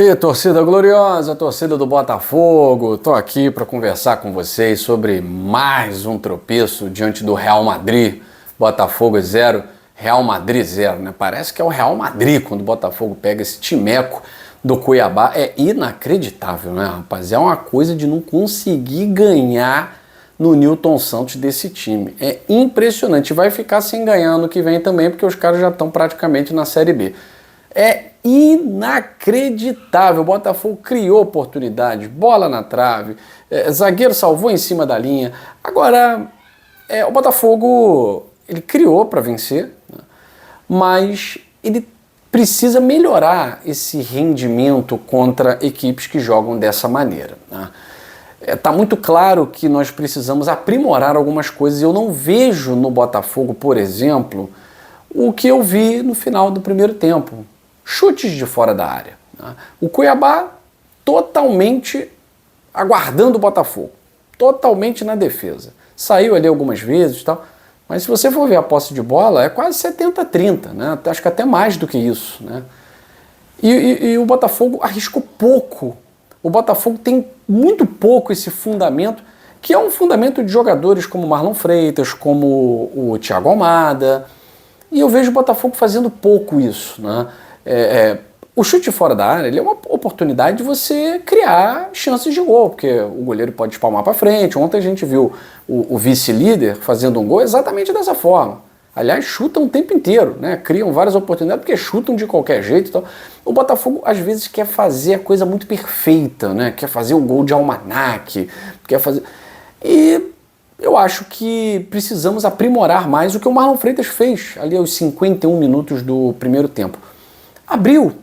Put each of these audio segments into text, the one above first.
E torcida gloriosa, torcida do Botafogo, tô aqui para conversar com vocês sobre mais um tropeço diante do Real Madrid. Botafogo 0, Real Madrid 0, né? Parece que é o Real Madrid quando o Botafogo pega esse timeco do Cuiabá. É inacreditável, né, rapaz? É uma coisa de não conseguir ganhar no Newton Santos desse time. É impressionante. Vai ficar sem ganhar ano que vem também, porque os caras já estão praticamente na Série B. É inacreditável. O Botafogo criou oportunidade, bola na trave, zagueiro salvou em cima da linha. Agora, o Botafogo ele criou para vencer, né? Mas ele precisa melhorar esse rendimento contra equipes que jogam dessa maneira, né? Tá muito claro que nós precisamos aprimorar algumas coisas. Eu não vejo no Botafogo, por exemplo, o que eu vi no final do primeiro tempo. Chutes de fora da área, né? O Cuiabá totalmente aguardando o Botafogo, totalmente na defesa. Saiu ali algumas vezes e tal, mas se você for ver a posse de bola, é quase 70-30, né? Acho que até mais do que isso, né? E o Botafogo arriscou pouco. O Botafogo tem muito pouco esse fundamento, que é um fundamento de jogadores como Marlon Freitas, como o Thiago Almada, e eu vejo o Botafogo fazendo pouco isso, né? O chute fora da área ele é uma oportunidade de você criar chances de gol, porque o goleiro pode espalmar para frente. Ontem a gente viu o vice-líder fazendo um gol exatamente dessa forma. Aliás, chutam o tempo inteiro, né? Criam várias oportunidades porque chutam de qualquer jeito. Então, o Botafogo às vezes quer fazer a coisa muito perfeita, né? Quer fazer o gol de almanaque, quer fazer... E eu acho que precisamos aprimorar mais o que o Marlon Freitas fez ali aos 51 minutos do primeiro tempo. Abriu,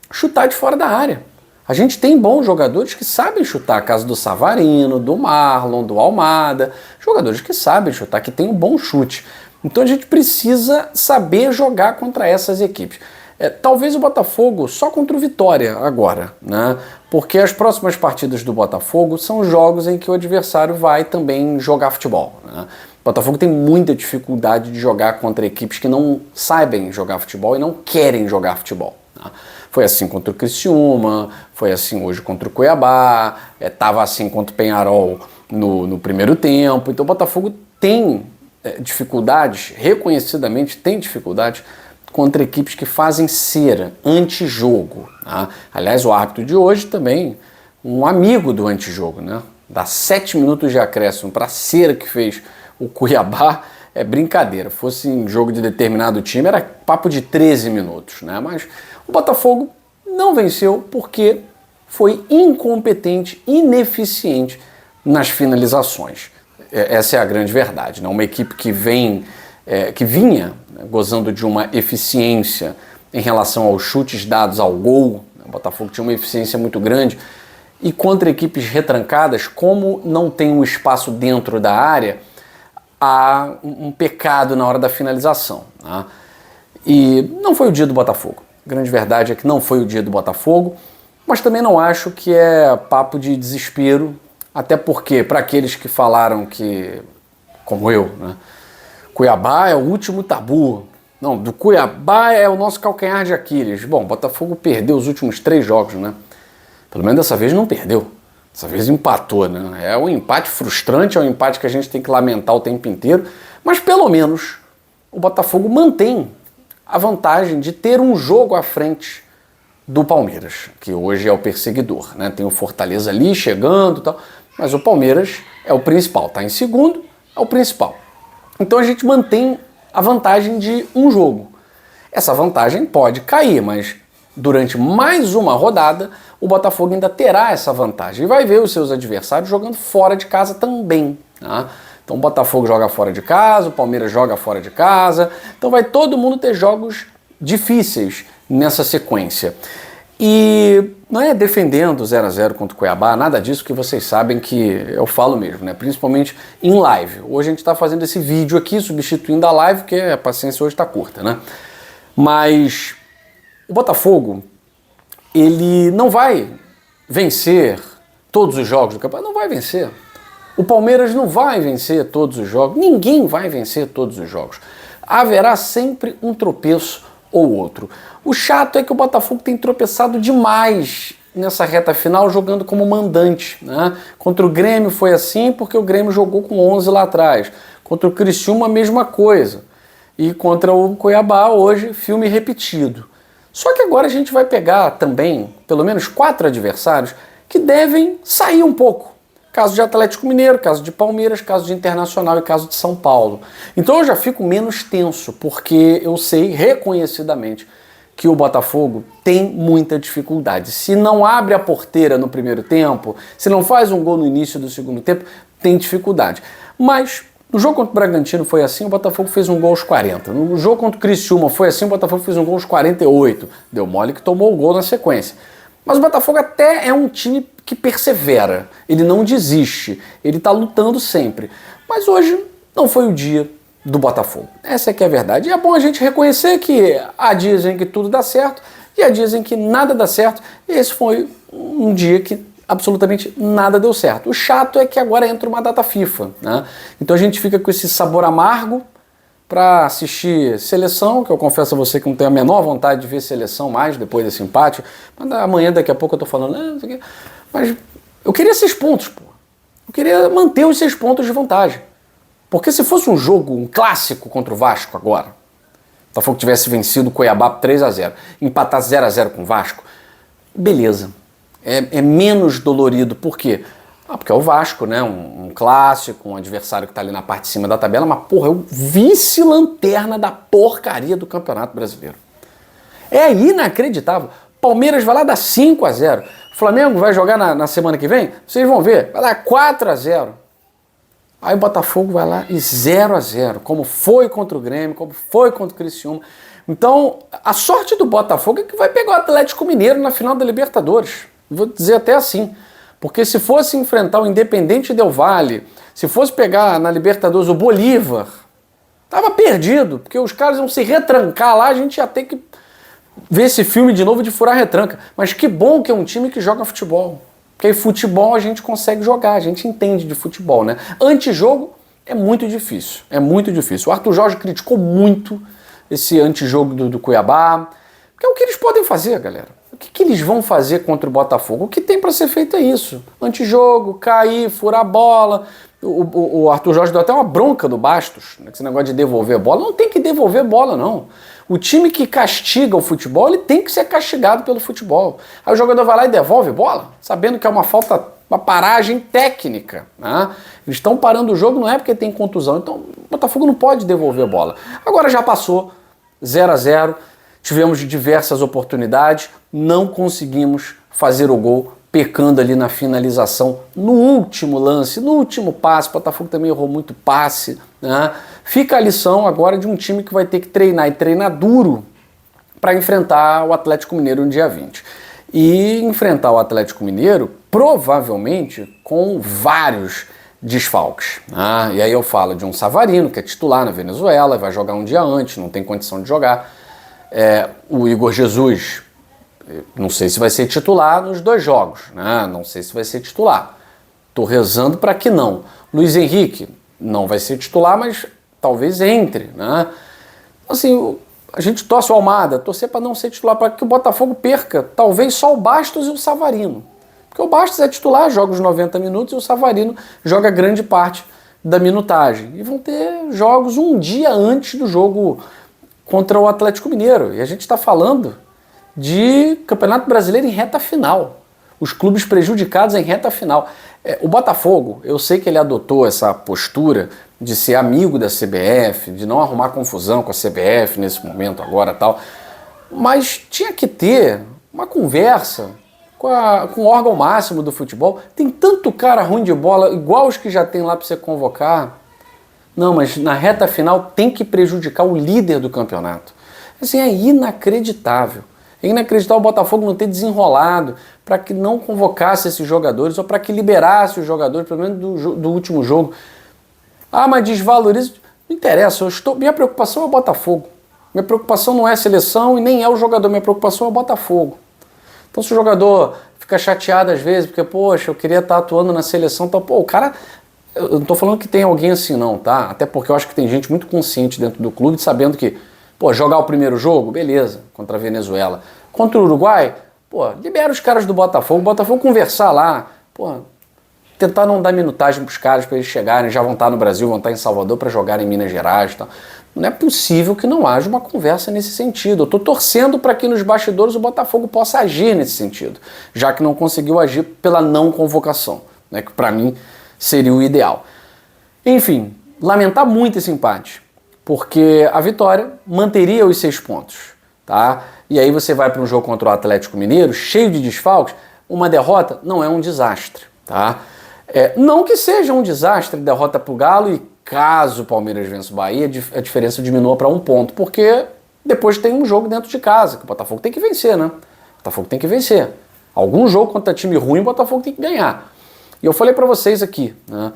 chutar de fora da área. A gente tem bons jogadores que sabem chutar, caso do Savarino, do Marlon, do Almada, jogadores que sabem chutar, que têm um bom chute. Então a gente precisa saber jogar contra essas equipes. Talvez o Botafogo só contra o Vitória agora, né? Porque as próximas partidas do Botafogo são jogos em que o adversário vai também jogar futebol, né? O Botafogo tem muita dificuldade de jogar contra equipes que não sabem jogar futebol e não querem jogar futebol, né? Foi assim contra o Criciúma, foi assim hoje contra o Cuiabá, estava assim contra o Peñarol no primeiro tempo. Então o Botafogo tem dificuldades, reconhecidamente tem dificuldades contra equipes que fazem cera, antijogo, né? Aliás, o árbitro de hoje também, um amigo do antijogo, né? Dá 7 minutos de acréscimo para a cera que fez o Cuiabá, é brincadeira. Fosse em jogo de determinado time, era papo de 13 minutos, né? Mas o Botafogo não venceu porque foi incompetente, ineficiente nas finalizações. Essa é a grande verdade, né? Uma equipe que vinha gozando de uma eficiência em relação aos chutes dados ao gol. O Botafogo tinha uma eficiência muito grande. E contra equipes retrancadas, como não tem um espaço dentro da área, há um pecado na hora da finalização, né? E não foi o dia do Botafogo. A grande verdade é que não foi o dia do Botafogo, mas também não acho que é papo de desespero, até porque, para aqueles que falaram que, como eu, né, Cuiabá é o último tabu, não, do Cuiabá é o nosso calcanhar de Aquiles. Bom, o Botafogo perdeu os últimos 3 jogos, né? Pelo menos dessa vez não perdeu. Dessa vez empatou, né? É um empate frustrante, é um empate que a gente tem que lamentar o tempo inteiro, mas pelo menos o Botafogo mantém a vantagem de ter um jogo à frente do Palmeiras, que hoje é o perseguidor, né? Tem o Fortaleza ali chegando e tal, mas o Palmeiras é o principal, tá em segundo, é o principal. Então a gente mantém a vantagem de um jogo. Essa vantagem pode cair, mas durante mais uma rodada, o Botafogo ainda terá essa vantagem e vai ver os seus adversários jogando fora de casa também, tá? Então o Botafogo joga fora de casa, o Palmeiras joga fora de casa, então vai todo mundo ter jogos difíceis nessa sequência. E não é defendendo 0-0 contra o Cuiabá, nada disso, que vocês sabem que eu falo mesmo, né? Principalmente em live. Hoje a gente está fazendo esse vídeo aqui, substituindo a live, porque a paciência hoje está curta, né? Mas o Botafogo, ele não vai vencer todos os jogos do campeonato, não vai vencer. O Palmeiras não vai vencer todos os jogos, ninguém vai vencer todos os jogos. Haverá sempre um tropeço ou outro. O chato é que o Botafogo tem tropeçado demais nessa reta final jogando como mandante, né? Contra o Grêmio foi assim porque o Grêmio jogou com 11 lá atrás. Contra o Criciúma a mesma coisa. E contra o Cuiabá hoje, filme repetido. Só que agora a gente vai pegar também, pelo menos 4 adversários que devem sair um pouco. Caso de Atlético Mineiro, caso de Palmeiras, caso de Internacional e caso de São Paulo. Então eu já fico menos tenso, porque eu sei reconhecidamente que o Botafogo tem muita dificuldade. Se não abre a porteira no primeiro tempo, se não faz um gol no início do segundo tempo, tem dificuldade. Mas no jogo contra o Bragantino foi assim, o Botafogo fez um gol aos 40. No jogo contra o Criciúma foi assim, o Botafogo fez um gol aos 48. Deu mole que tomou o gol na sequência. Mas o Botafogo até é um time que persevera, ele não desiste, ele está lutando sempre. Mas hoje não foi o dia do Botafogo. Essa é que é a verdade. E é bom a gente reconhecer que há dias em que tudo dá certo e há dias em que nada dá certo. E esse foi um dia que absolutamente nada deu certo. O chato é que agora entra uma data FIFA, né? Então a gente fica com esse sabor amargo para assistir seleção, que eu confesso a você que não tenho a menor vontade de ver seleção mais depois desse empate. Mas amanhã, daqui a pouco eu tô falando, não sei o quê. Mas eu queria 6 pontos, pô. Eu queria manter os 6 pontos de vantagem. Porque se fosse um jogo, um clássico contra o Vasco agora, o Botafogo tivesse vencido o Cuiabá por 3-0, empatasse 0-0 com o Vasco, beleza. É menos dolorido. Por quê? Porque é o Vasco, né? Um clássico, um adversário que tá ali na parte de cima da tabela, mas, porra, é o vice-lanterna da porcaria do Campeonato Brasileiro. É inacreditável. Palmeiras vai lá dar 5-0. Flamengo vai jogar na semana que vem? Vocês vão ver. Vai dar 4-0. Aí o Botafogo vai lá e 0-0, como foi contra o Grêmio, como foi contra o Criciúma. Então, a sorte do Botafogo é que vai pegar o Atlético Mineiro na final da Libertadores. Vou dizer até assim. Porque se fosse enfrentar o Independente Del Valle, se fosse pegar na Libertadores o Bolívar, tava perdido, porque os caras iam se retrancar lá, a gente ia ter que ver esse filme de novo de furar retranca. Mas que bom que é um time que joga futebol. Porque aí futebol a gente consegue jogar, a gente entende de futebol, né? Antijogo é muito difícil, é muito difícil. O Arthur Jorge criticou muito esse antijogo do Cuiabá, porque é o que eles podem fazer, galera. O que eles vão fazer contra o Botafogo? O que tem para ser feito é isso. Antijogo, cair, furar a bola. O Arthur Jorge deu até uma bronca do Bastos, né, esse negócio de devolver bola. Não tem que devolver bola, não. O time que castiga o futebol, ele tem que ser castigado pelo futebol. Aí o jogador vai lá e devolve bola, sabendo que é uma falta, uma paragem técnica, né? Eles estão parando o jogo, não é porque tem contusão. Então o Botafogo não pode devolver bola. Agora já passou, 0-0. Tivemos diversas oportunidades, não conseguimos fazer o gol, pecando ali na finalização, no último lance, no último passe. O Botafogo também errou muito passe, né? Fica a lição agora de um time que vai ter que treinar e treinar duro para enfrentar o Atlético Mineiro no dia 20. E enfrentar o Atlético Mineiro, provavelmente, com vários desfalques. E aí eu falo de um Savarino, que é titular na Venezuela, vai jogar um dia antes, não tem condição de jogar. O Igor Jesus, não sei se vai ser titular nos 2 jogos, né? Não sei se vai ser titular. Tô rezando para que não. Luiz Henrique não vai ser titular, mas talvez entre, né? Assim, a gente torce o Almada, torcer para não ser titular, para que o Botafogo perca, talvez só o Bastos e o Savarino. Porque o Bastos é titular, joga os 90 minutos e o Savarino joga grande parte da minutagem. E vão ter jogos um dia antes do jogo contra o Atlético Mineiro. E a gente está falando de Campeonato Brasileiro em reta final. Os clubes prejudicados em reta final. O Botafogo, eu sei que ele adotou essa postura de ser amigo da CBF, de não arrumar confusão com a CBF nesse momento agora e tal, mas tinha que ter uma conversa com o órgão máximo do futebol. Tem tanto cara ruim de bola, igual os que já tem lá para você convocar. Não, mas na reta final tem que prejudicar o líder do campeonato. Assim, é inacreditável. É inacreditável o Botafogo não ter desenrolado para que não convocasse esses jogadores ou para que liberasse os jogadores, pelo menos do último jogo. Mas desvaloriza. Não interessa, minha preocupação é o Botafogo. Minha preocupação não é a seleção e nem é o jogador, minha preocupação é o Botafogo. Então se o jogador fica chateado às vezes, porque, poxa, eu queria estar atuando na seleção, então, o cara... Eu não tô falando que tem alguém assim não, tá? Até porque eu acho que tem gente muito consciente dentro do clube, sabendo que, Pô, jogar o primeiro jogo, beleza, contra a Venezuela. Contra o Uruguai, pô, libera os caras do Botafogo, o Botafogo conversar lá, pô, tentar não dar minutagem pros caras para eles chegarem, já vão estar no Brasil, vão estar em Salvador para jogar em Minas Gerais e tal. Não é possível que não haja uma conversa nesse sentido. Eu estou torcendo para que nos bastidores o Botafogo possa agir nesse sentido, já que não conseguiu agir pela não convocação, né, que para mim seria o ideal. Enfim, lamentar muito esse empate, porque a vitória manteria os 6 pontos, tá? E aí você vai para um jogo contra o Atlético Mineiro, cheio de desfalques, uma derrota não é um desastre, tá? Não que seja um desastre derrota para o Galo e caso o Palmeiras vença o Bahia, a diferença diminua para 1 ponto, porque depois tem um jogo dentro de casa, que o Botafogo tem que vencer, né? O Botafogo tem que vencer. Algum jogo contra time ruim, o Botafogo tem que ganhar. E eu falei para vocês aqui, né?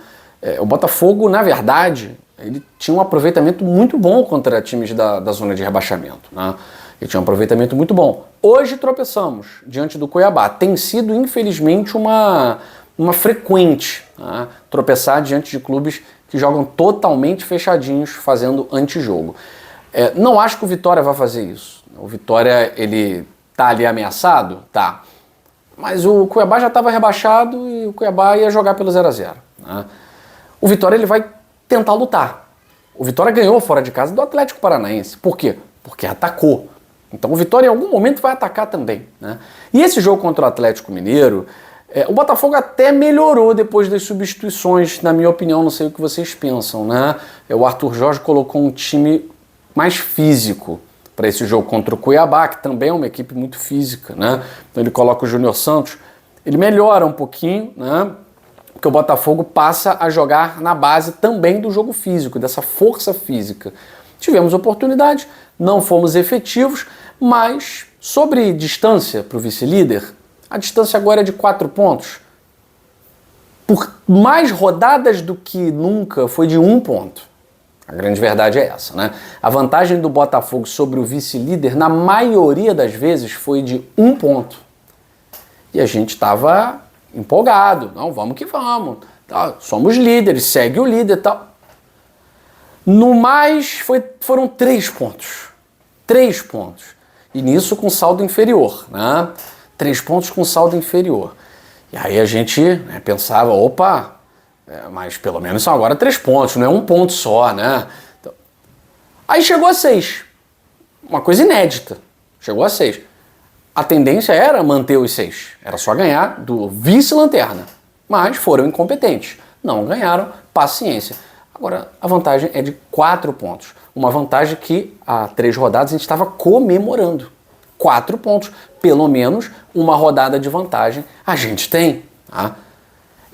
O Botafogo, na verdade, ele tinha um aproveitamento muito bom contra times da zona de rebaixamento, né? Ele tinha um aproveitamento muito bom. Hoje tropeçamos diante do Cuiabá. Tem sido, infelizmente, uma frequente, né? Tropeçar diante de clubes que jogam totalmente fechadinhos, fazendo antijogo. Não acho que o Vitória vai fazer isso. O Vitória, ele tá ali ameaçado? Tá. Mas o Cuiabá já estava rebaixado e o Cuiabá ia jogar pelo 0-0. Né? O Vitória, ele vai tentar lutar. O Vitória ganhou fora de casa do Atlético Paranaense. Por quê? Porque atacou. Então o Vitória em algum momento vai atacar também. Né? E esse jogo contra o Atlético Mineiro, o Botafogo até melhorou depois das substituições, na minha opinião, não sei o que vocês pensam, né? O Arthur Jorge colocou um time mais físico para esse jogo contra o Cuiabá, que também é uma equipe muito física, né? Então ele coloca o Júnior Santos, ele melhora um pouquinho, né? Porque o Botafogo passa a jogar na base também do jogo físico, dessa força física. Tivemos oportunidade, não fomos efetivos, mas sobre distância para o vice-líder, a distância agora é de 4 pontos. Por mais rodadas do que nunca, foi de 1 ponto. A grande verdade é essa, né? A vantagem do Botafogo sobre o vice-líder, na maioria das vezes, foi de 1 ponto. E a gente estava empolgado. Não, vamos que vamos. Tá, somos líderes, segue o líder e tal. No mais, foram 3 pontos. 3 pontos. E nisso com saldo inferior, né? 3 pontos com saldo inferior. E aí a gente, né, pensava, opa, mas pelo menos são agora 3 pontos, não é 1 ponto só, né? Então, aí chegou a 6. Uma coisa inédita. Chegou a 6. A tendência era manter os 6. Era só ganhar do vice-lanterna. Mas foram incompetentes. Não ganharam, paciência. Agora, a vantagem é de 4 pontos. Uma vantagem que há 3 rodadas a gente estava comemorando. 4 pontos. Pelo menos uma rodada de vantagem a gente tem. Tá?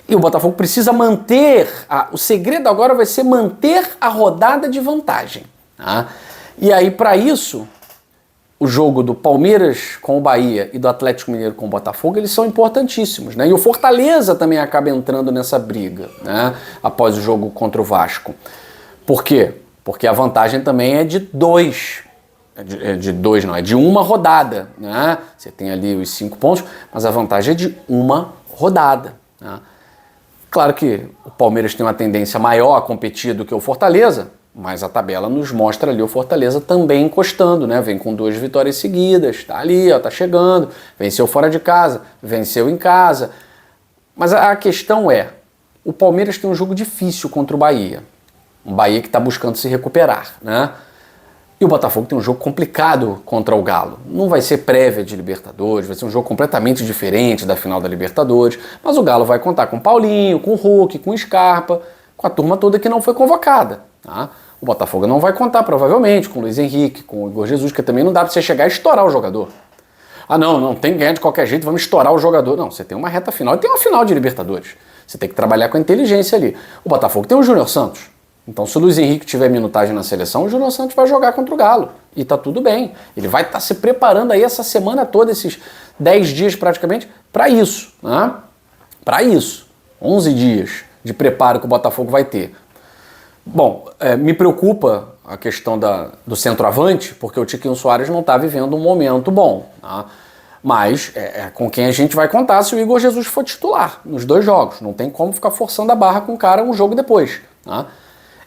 E o Botafogo precisa manter... O segredo agora vai ser manter a rodada de vantagem. Tá? E aí, para isso, o jogo do Palmeiras com o Bahia e do Atlético Mineiro com o Botafogo, eles são importantíssimos. Né? E o Fortaleza também acaba entrando nessa briga, né? Após o jogo contra o Vasco. Por quê? Porque a vantagem também é de 2. De 2 não, é de 1 rodada. Né? Você tem ali os 5 pontos, mas a vantagem é de 1 rodada. Né? Claro que o Palmeiras tem uma tendência maior a competir do que o Fortaleza, mas a tabela nos mostra ali o Fortaleza também encostando, né? Vem com 2 vitórias seguidas, tá ali, ó, tá chegando, venceu fora de casa, venceu em casa. Mas a questão é, o Palmeiras tem um jogo difícil contra o Bahia. Um Bahia que está buscando se recuperar, né? E o Botafogo tem um jogo complicado contra o Galo. Não vai ser prévia de Libertadores, vai ser um jogo completamente diferente da final da Libertadores, mas o Galo vai contar com Paulinho, com Hulk, com Scarpa, com a turma toda que não foi convocada, tá? O Botafogo não vai contar, provavelmente, com o Luiz Henrique, com o Igor Jesus, que também não dá para você chegar e estourar o jogador. Ah, não tem que ganhar de qualquer jeito, vamos estourar o jogador. Não, você tem uma reta final e tem uma final de Libertadores. Você tem que trabalhar com a inteligência ali. O Botafogo tem o Júnior Santos. Então, se o Luiz Henrique tiver minutagem na seleção, o Júnior Santos vai jogar contra o Galo. E tá tudo bem. Ele vai estar se preparando aí essa semana toda, esses 10 dias praticamente, para isso. Né? Para isso. 11 dias de preparo que o Botafogo vai ter. Bom, me preocupa a questão do centroavante, porque o Tiquinho Soares não está vivendo um momento bom. Tá? Mas com quem a gente vai contar se o Igor Jesus for titular nos 2 jogos. Não tem como ficar forçando a barra com o cara um jogo depois. Tá?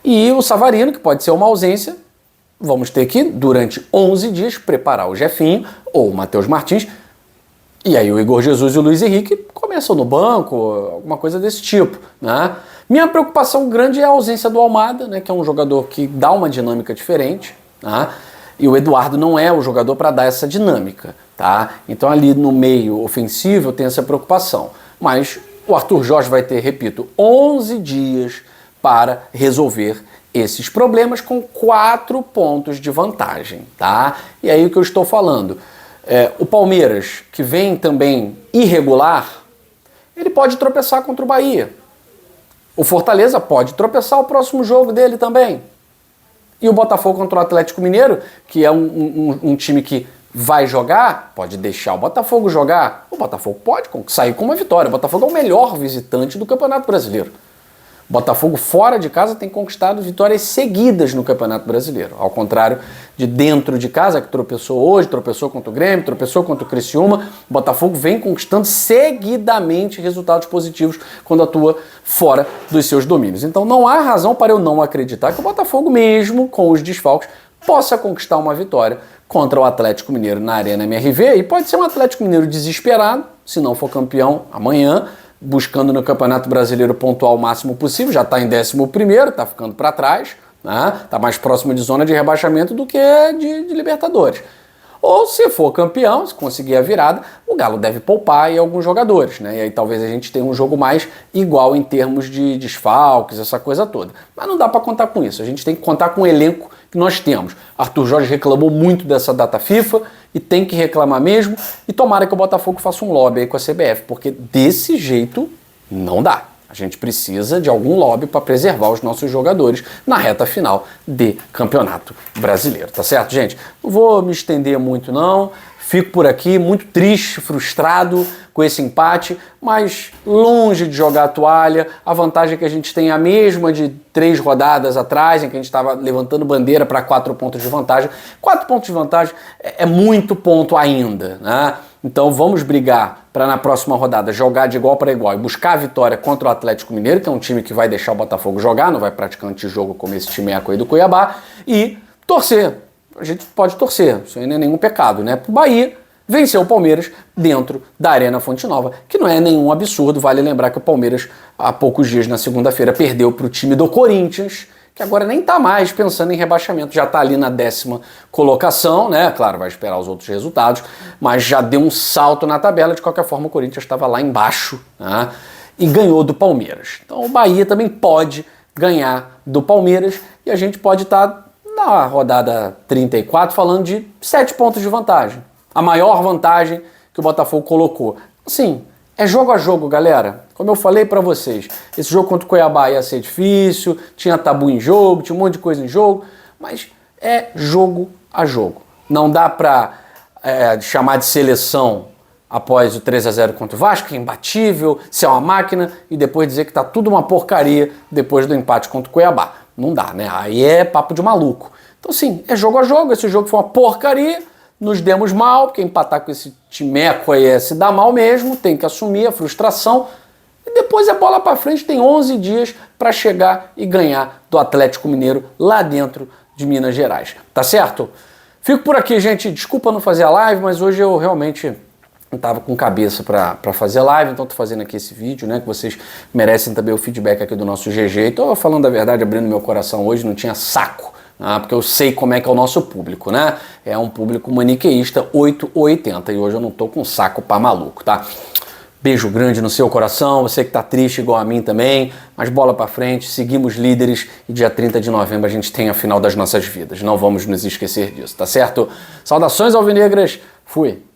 E o Savarino, que pode ser uma ausência, vamos ter que, durante 11 dias, preparar o Jefinho ou o Matheus Martins. E aí o Igor Jesus e o Luiz Henrique começam no banco, alguma coisa desse tipo, né? Minha preocupação grande é a ausência do Almada, né, que é um jogador que dá uma dinâmica diferente, né? E o Eduardo não é o jogador para dar essa dinâmica, tá? Então ali no meio ofensivo eu tenho essa preocupação. Mas o Arthur Jorge vai ter, repito, 11 dias para resolver esses problemas com 4 pontos de vantagem, tá? E aí o que eu estou falando, o Palmeiras, que vem também irregular, ele pode tropeçar contra o Bahia. O Fortaleza pode tropeçar o próximo jogo dele também. E o Botafogo contra o Atlético Mineiro, que é um time que vai jogar, pode deixar o Botafogo jogar. O Botafogo pode sair com uma vitória. O Botafogo é o melhor visitante do Campeonato Brasileiro. O Botafogo fora de casa tem conquistado vitórias seguidas no Campeonato Brasileiro. Ao contrário de dentro de casa, que tropeçou hoje, tropeçou contra o Grêmio, tropeçou contra o Criciúma, o Botafogo vem conquistando seguidamente resultados positivos quando atua fora dos seus domínios. Então não há razão para eu não acreditar que o Botafogo, mesmo com os desfalques, possa conquistar uma vitória contra o Atlético Mineiro na Arena MRV. E pode ser um Atlético Mineiro desesperado, se não for campeão amanhã, buscando no Campeonato Brasileiro pontuar o máximo possível, já está em 11º, está ficando para trás, né? Está mais próximo de zona de rebaixamento do que de Libertadores. Ou se for campeão, se conseguir a virada, o Galo deve poupar aí alguns jogadores, né? E aí talvez a gente tenha um jogo mais igual em termos de desfalques, essa coisa toda. Mas não dá para contar com isso, a gente tem que contar com o elenco que nós temos. Arthur Jorge reclamou muito dessa data FIFA e tem que reclamar mesmo, e tomara que o Botafogo faça um lobby aí com a CBF, porque desse jeito não dá. A gente precisa de algum lobby para preservar os nossos jogadores na reta final de Campeonato Brasileiro, tá certo, gente? Não vou me estender muito não, fico por aqui muito triste, frustrado com esse empate, mas longe de jogar a toalha. A vantagem é que a gente tem a mesma de 3 rodadas atrás, em que a gente estava levantando bandeira para 4 pontos de vantagem. 4 pontos de vantagem é muito ponto ainda, né? Então vamos brigar para na próxima rodada jogar de igual para igual e buscar a vitória contra o Atlético Mineiro, que é um time que vai deixar o Botafogo jogar, não vai praticar antijogo como esse time aí do Cuiabá, e torcer. A gente pode torcer, isso aí não é nenhum pecado, né? Pro Bahia vencer o Palmeiras dentro da Arena Fonte Nova, que não é nenhum absurdo. Vale lembrar que o Palmeiras, há poucos dias, na segunda-feira, perdeu para o time do Corinthians, que agora nem está mais pensando em rebaixamento, já está ali na 10ª colocação, né? Claro, vai esperar os outros resultados, mas já deu um salto na tabela. De qualquer forma, o Corinthians estava lá embaixo, né? E ganhou do Palmeiras. Então o Bahia também pode ganhar do Palmeiras e a gente pode estar na rodada 34 falando de 7 pontos de vantagem. A maior vantagem que o Botafogo colocou. Assim, é jogo a jogo, galera. Como eu falei pra vocês, esse jogo contra o Cuiabá ia ser difícil, tinha tabu em jogo, tinha um monte de coisa em jogo, mas é jogo a jogo. Não dá pra chamar de seleção após o 3-0 contra o Vasco, que é imbatível, ser uma máquina, e depois dizer que tá tudo uma porcaria depois do empate contra o Cuiabá. Não dá, né? Aí é papo de maluco. Então, sim, é jogo a jogo. Esse jogo foi uma porcaria. Nos demos mal, porque empatar com esse timeco aí é se dar mal mesmo, tem que assumir a frustração. E depois é bola pra frente, tem 11 dias para chegar e ganhar do Atlético Mineiro lá dentro de Minas Gerais. Tá certo? Fico por aqui, gente. Desculpa não fazer a live, mas hoje eu realmente não tava com cabeça para fazer live, então tô fazendo aqui esse vídeo, né, que vocês merecem também o feedback aqui do nosso GG. Tô falando a verdade, abrindo meu coração hoje, não tinha saco, porque eu sei como é que é o nosso público, né? É um público maniqueísta 8 ou 80, e hoje eu não tô com saco pra maluco, tá? Beijo grande no seu coração, você que tá triste igual a mim também, mas bola pra frente, seguimos líderes e dia 30 de novembro a gente tem a final das nossas vidas. Não vamos nos esquecer disso, tá certo? Saudações alvinegras, fui!